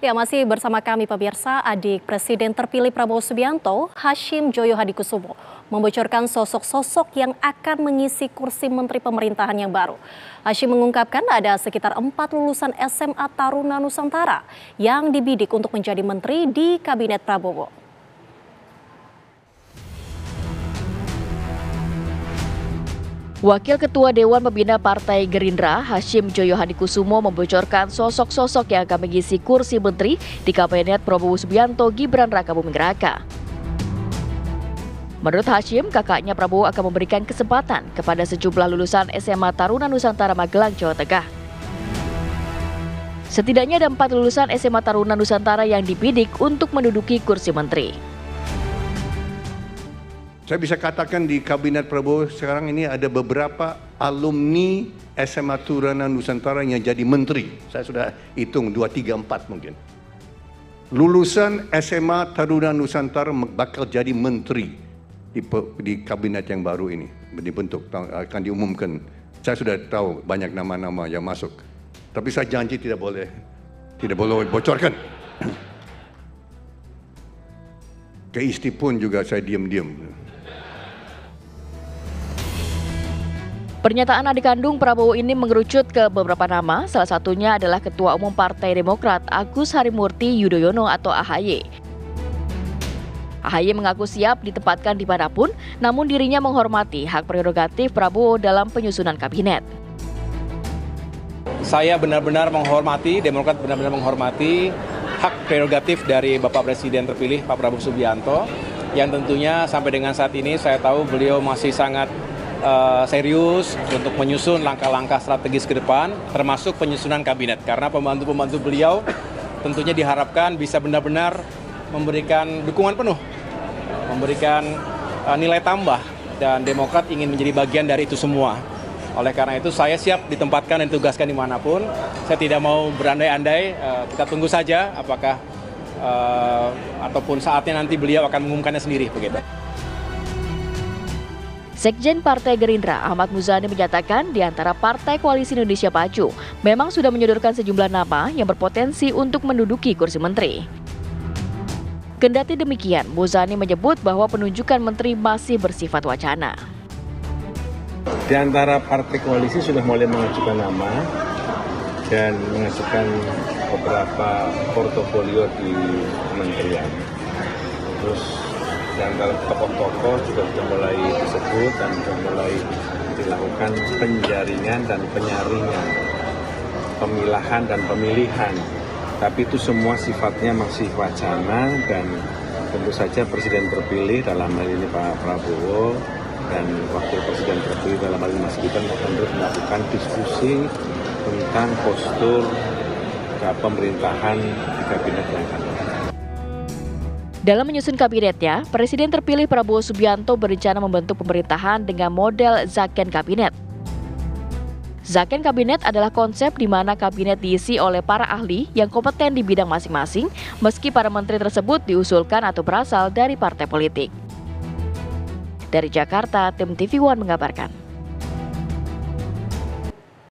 Ya, masih bersama kami pemirsa, adik Presiden terpilih Prabowo Subianto, Hashim Joyo Hadikusumo, membocorkan sosok-sosok yang akan mengisi kursi Menteri Pemerintahan yang baru. Hashim mengungkapkan ada sekitar 4 lulusan SMA Taruna Nusantara yang dibidik untuk menjadi menteri di Kabinet Prabowo. Wakil Ketua Dewan Pembina Partai Gerindra, Hashim Joyo Hadikusumo, membocorkan sosok-sosok yang akan mengisi kursi menteri di Kabinet Prabowo Subianto Gibran Rakabuming Raka. Menurut Hashim, kakaknya Prabowo akan memberikan kesempatan kepada sejumlah lulusan SMA Taruna Nusantara Magelang, Jawa Tengah. Setidaknya ada 4 lulusan SMA Taruna Nusantara yang dibidik untuk menduduki kursi menteri. Saya bisa katakan di Kabinet Prabowo sekarang ini ada beberapa alumni SMA Taruna Nusantara yang jadi menteri. Saya sudah hitung 2, 3, 4 mungkin. Lulusan SMA Taruna Nusantara bakal jadi menteri di kabinet yang baru ini dibentuk, akan diumumkan. Saya sudah tahu banyak nama-nama yang masuk. Tapi saya janji tidak boleh bocorkan. Ke istri pun juga saya diam-diam. Pernyataan adik kandung Prabowo ini mengerucut ke beberapa nama, salah satunya adalah Ketua Umum Partai Demokrat Agus Harimurti Yudhoyono atau AHY. AHY mengaku siap ditempatkan dimanapun, namun dirinya menghormati hak prerogatif Prabowo dalam penyusunan kabinet. Saya benar-benar menghormati, Demokrat benar-benar menghormati hak prerogatif dari Bapak Presiden terpilih Pak Prabowo Subianto, yang tentunya sampai dengan saat ini saya tahu beliau masih sangat serius untuk menyusun langkah-langkah strategis ke depan, termasuk penyusunan kabinet. Karena pembantu-pembantu beliau tentunya diharapkan bisa benar-benar memberikan dukungan penuh, memberikan nilai tambah, dan Demokrat ingin menjadi bagian dari itu semua. Oleh karena itu saya siap ditempatkan dan ditugaskan dimanapun. Saya tidak mau berandai-andai, kita tunggu saja apakah ataupun saatnya nanti beliau akan mengumumkannya sendiri begitu. Sekjen Partai Gerindra Ahmad Muzani menyatakan di antara Partai Koalisi Indonesia Maju memang sudah menyodorkan sejumlah nama yang berpotensi untuk menduduki kursi menteri. Kendati demikian, Muzani menyebut bahwa penunjukan menteri masih bersifat wacana. Di antara partai koalisi sudah mulai mengajukan nama dan mengajukan beberapa portofolio di kementerian. Terus di antara tokoh-tokoh juga sudah mulai disebut dan sudah mulai dilakukan penjaringan dan penyaringan, pemilahan dan pemilihan. Tapi itu semua sifatnya masih wacana, dan tentu saja Presiden terpilih dalam hal ini Pak Prabowo dan Wakil Presiden terpilih dalam hal ini Mas Gibran akan terus melakukan diskusi tentang postur pemerintahan di kabinet yang akan datang. Dalam menyusun kabinetnya, Presiden terpilih Prabowo Subianto berencana membentuk pemerintahan dengan model Zaken Kabinet. Zaken Kabinet adalah konsep di mana kabinet diisi oleh para ahli yang kompeten di bidang masing-masing, meski para menteri tersebut diusulkan atau berasal dari partai politik. Dari Jakarta, tim TV One mengabarkan.